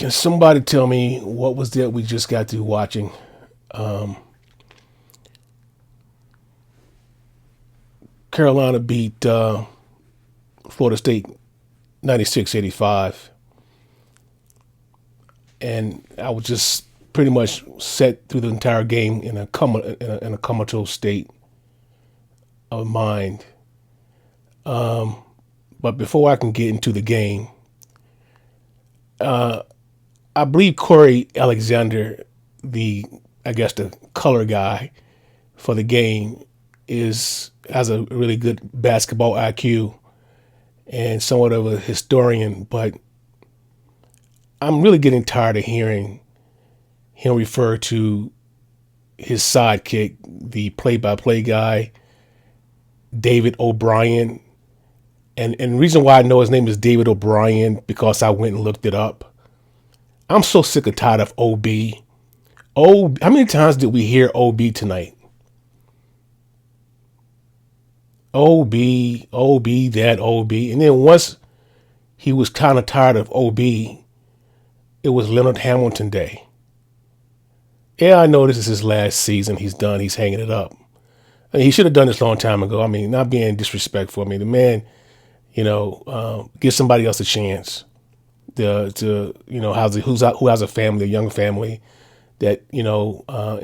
Can somebody tell me what was that we just got through watching? Carolina beat Florida State 96-85. And I was just pretty much set through the entire game in a comatose state of mind. But before I can get into the game, I believe Corey Alexander, I guess the color guy for the game, has a really good basketball IQ and somewhat of a historian, but I'm really getting tired of hearing him refer to his sidekick, the play-by-play guy, David O'Brien. And the reason why I know his name is David O'Brien because I went and looked it up. I'm so sick and tired of OB. How many times did we hear OB tonight? OB, OB, that OB. And then once he was kind of tired of OB, it was Leonard Hamilton Day. Yeah, I know this is his last season. He's done. He's hanging it up. I mean, he should have done this a long time ago. I mean, not being disrespectful. I mean, the man, give somebody else a chance who has a family, a young family that,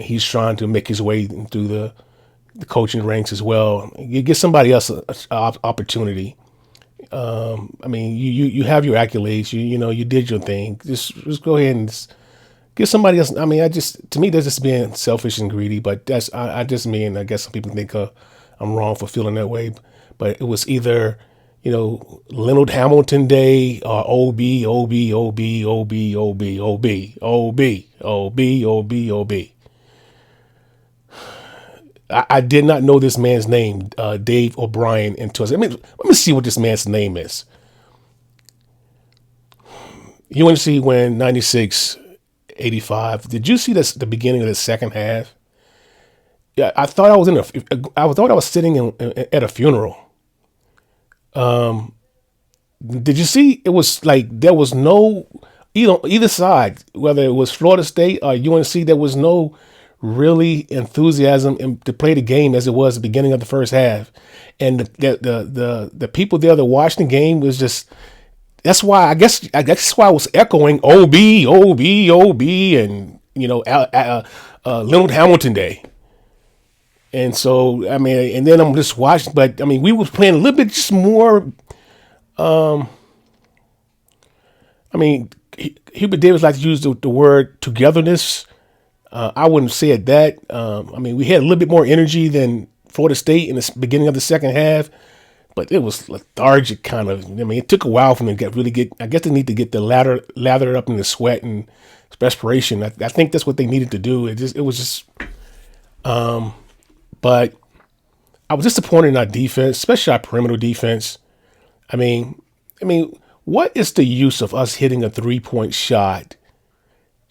he's trying to make his way through the coaching ranks as well. You give somebody else an opportunity. I mean, you have your accolades. You did your thing. Just go ahead and give somebody else. I mean, to me, that's just being selfish and greedy. But that's I just mean. I guess some people think I'm wrong for feeling that way. But it was either Leonard Hamilton Day or OB, OB, OB, OB, OB, OB, OB, OB, OB, OB. I did not know this man's name, Dave O'Brien, until let me see what this man's name is. UNC win 96-85. Did you see this the beginning of the second half? Yeah, I thought I was sitting at a funeral. Did you see? It was like there was no either side, whether it was Florida State or UNC, there was no really enthusiasm to play the game as it was at the beginning of the first half, and the people there that watched the game was just. That's why I guess that's why I was echoing OB, OB, OB, and Leonard Hamilton Day. And so I mean, and then I'm just watching, but I mean, we were playing a little bit just more. I mean, Hubert Davis likes to use the word togetherness. I wouldn't say it that. I mean, we had a little bit more energy than Florida State in the beginning of the second half, but it was lethargic kind of. I mean, it took a while for them to really get. I guess they need to get the lathered up in the sweat and perspiration. I think that's what they needed to do. It was just. But I was disappointed in our defense, especially our perimeter defense. I mean, what is the use of us hitting a 3-point shot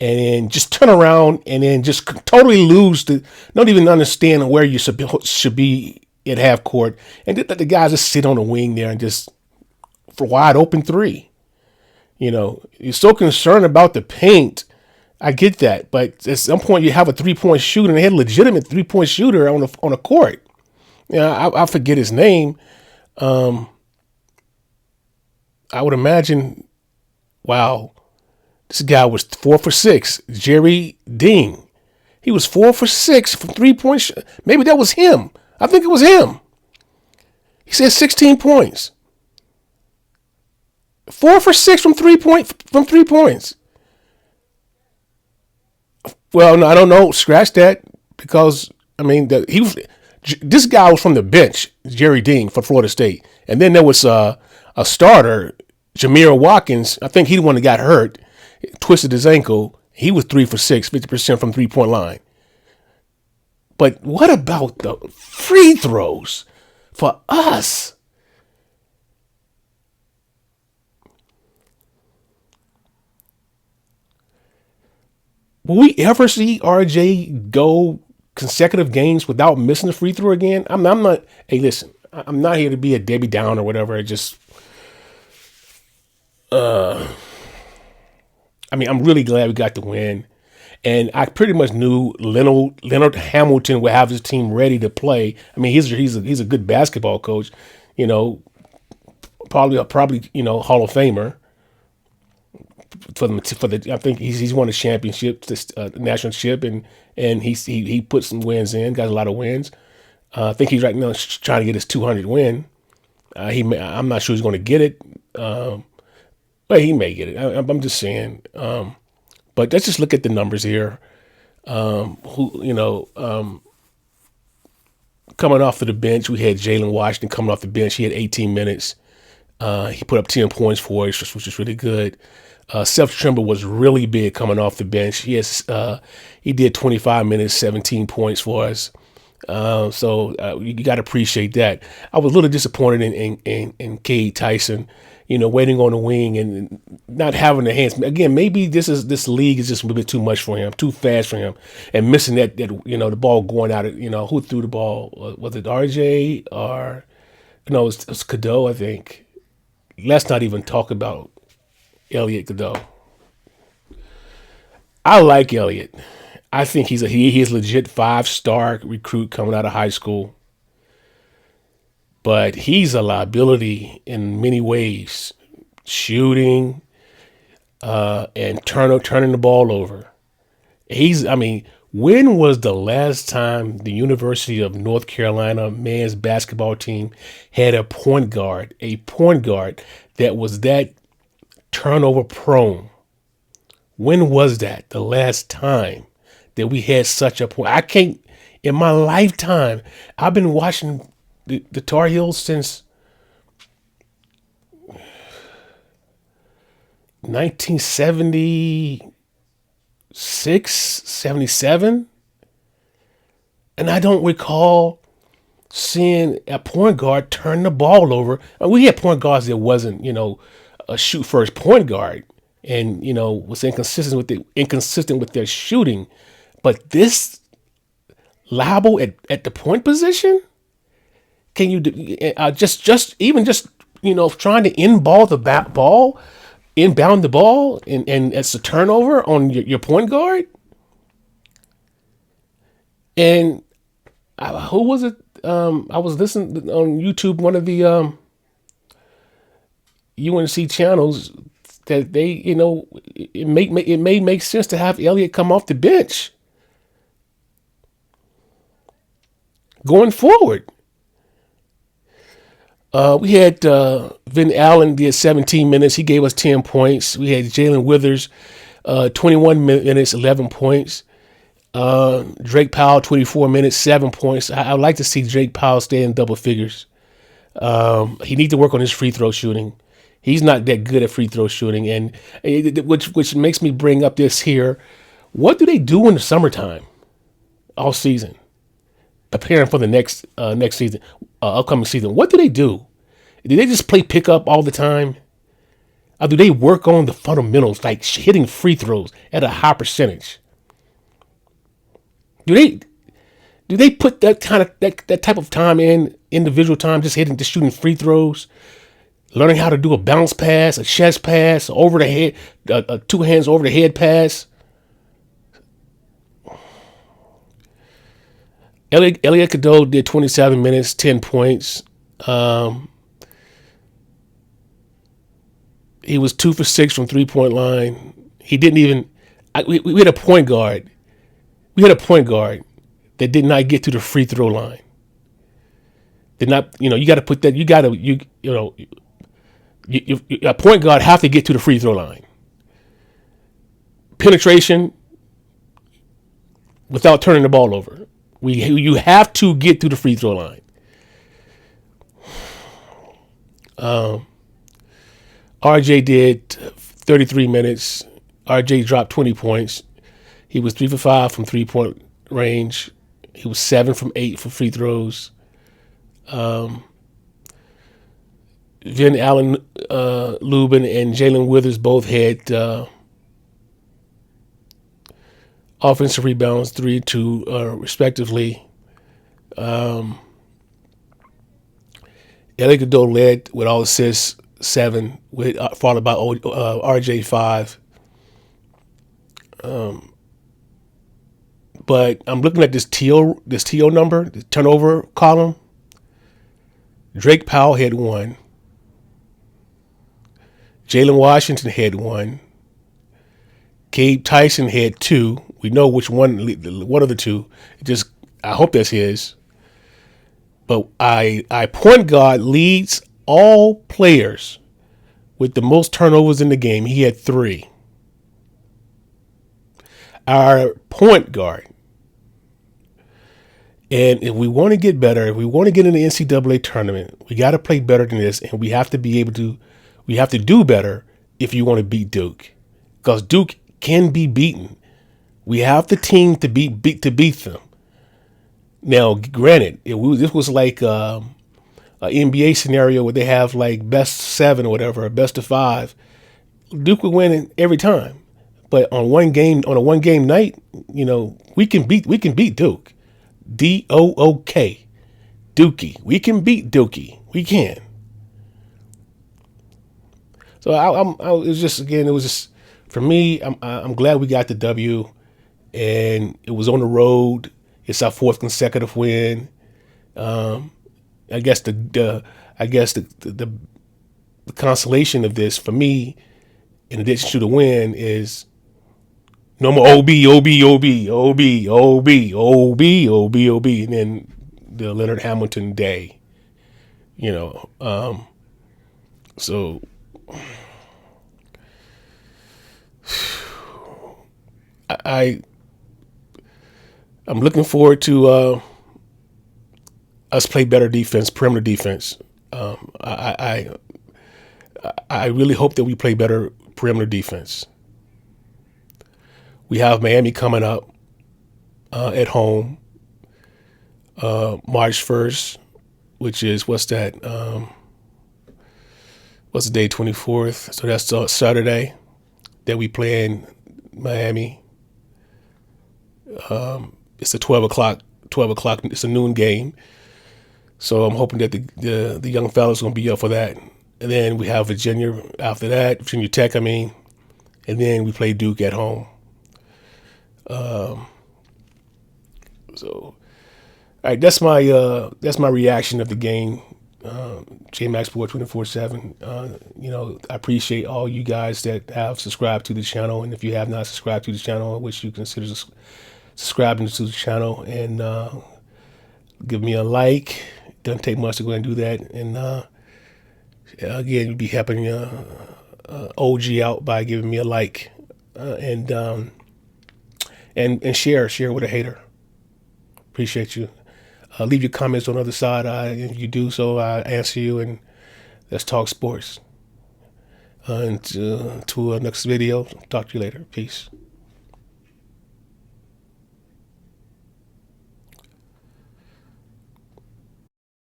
and then just turn around and then just totally not even understand where you should be at half court, and let the guys just sit on the wing there and just for wide open three. You're so concerned about the paint. I get that, but at some point you have a 3-point shooter, and they had a legitimate 3-point shooter on a court. I forget his name. I would imagine. Wow, this guy was 4 for 6. Jerry Dean, he was 4 for 6 from 3-point. Maybe that was him. I think it was him. He said 16 points. 4 for 6 from 3 points. Well, no, I don't know. Scratch that, because I mean this guy was from the bench, Jerry Dean for Florida State, and then there was a starter, Jameer Watkins. I think he the one that got hurt, twisted his ankle. He was 3 for 6, 50% from 3-point line. But what about the free throws for us? Will we ever see RJ go consecutive games without missing a free throw again? I'm not. Hey, listen, I'm not here to be a Debbie Downer or whatever. I mean, I'm really glad we got the win. And I pretty much knew Leonard Hamilton would have his team ready to play. I mean, he's a good basketball coach, you know, probably Hall of Famer for the. I think he's won a championship, this national ship, and he put some wins in, got a lot of wins. I think he's right now trying to get his 200 win. I'm not sure he's going to get it, but he may get it. I'm just saying. But let's just look at the numbers here. Coming off of the bench, we had Jalen Washington coming off the bench. He had 18 minutes. He put up 10 points for us, which is really good. Seth Trimble was really big coming off the bench. He did 25 minutes, 17 points for us. So you got to appreciate that. I was a little disappointed in Cade Tyson, waiting on the wing and not having the hands. Again, maybe this league is just a bit too much for him, too fast for him, and missing that the ball going out. Who threw the ball? Was it RJ or no? It was Cadeau, I think. Let's not even talk about Elliot Cadeau. I like Elliot. I think he's a legit 5-star recruit coming out of high school. But he's a liability in many ways, shooting and turning the ball over. When was the last time the University of North Carolina men's basketball team had a point guard that was that turnover prone? When was that the last time that we had such a point? I can't, in my lifetime, I've been watching the Tar Heels since 1976, 77, and I don't recall seeing a point guard turn the ball over. And we had point guards that wasn't, a shoot first point guard, and was inconsistent with their shooting, but this liable at the point position. Can you just trying to inbound the ball, and it's a turnover on your point guard? And who was it? I was listening on YouTube, one of the UNC channels, that they, it may make sense to have Elliott come off the bench going forward. We had Vin Allen did 17 minutes. He gave us 10 points. We had Jalen Withers, 21 minutes, 11 points. Drake Powell, 24 minutes, 7 points. I'd like to see Drake Powell stay in double figures. He needs to work on his free throw shooting. He's not that good at free throw shooting, and which makes me bring up this here. What do they do in the summertime, all season, preparing for the next season, upcoming season? What do they do? Do they just play pickup all the time? Or do they work on the fundamentals, like hitting free throws at a high percentage? Do they put that type of time in, individual time, just shooting free throws, learning how to do a bounce pass, a chest pass, over the head, two hands over the head pass? Elliot Cadeau did 27 minutes, 10 points. He was 2 for 6 from 3-point line. He didn't even. We had a point guard. We had a point guard that did not get to the free throw line. Did not. You got to put that. A point guard have to get to the free throw line. Penetration without turning the ball over. You have to get to the free throw line. RJ did 33 minutes. RJ dropped 20 points. He was 3 for 5 from 3-point range. He was 7 from 8 for free throws. Vin Allen, Lubin, and Jalen Withers both had offensive rebounds, 3 and 2, respectively. Elliot Cadeau led with all assists, 7, followed by RJ 5. But I'm looking at this TO number, the turnover column. Drake Powell had one. Jalen Washington had one. Gabe Tyson had two. We know which one of the two. Just I hope that's his. But I point guard leads all players with the most turnovers in the game. He had three. Our point guard. And if we want to get better, if we want to get in the NCAA tournament, we got to play better than this, and we have to do better if you want to beat Duke, because Duke can be beaten. We have the team to beat them. Now, granted, this was like an NBA scenario where they have like best seven or whatever, or best of five. Duke would win every time, but on a one game night, we can beat Duke. DOOK, Dookie. We can beat Dookie. We can. So it was just for me. I'm glad we got the W, and it was on the road. It's our fourth consecutive win. I guess the consolation of this for me, in addition to the win, is no more OB, and then the Leonard Hamilton day, So I'm looking forward to us play better defense, perimeter defense. I really hope that we play better perimeter defense. We have Miami coming up at home March 1st, which is, what's that? What's the day, 24th? So that's Saturday that we play in Miami. It's a 12 o'clock. It's a noon game. So I'm hoping that the young fellas are going to be up for that. And then we have Virginia after that, Virginia Tech, and then we play Duke at home. So, all right, that's my reaction of the game. JMax Sport 24/7. I appreciate all you guys that have subscribed to the channel, and if you have not subscribed to the channel, I wish you consider subscribing to the channel and give me a like. It doesn't take much to go ahead and do that, and again, you'd be helping OG out by giving me a like and share with a hater. Appreciate you. Leave your comments on the other side. If you do so, I answer you, and let's talk sports. And to our next video. Talk to you later. Peace.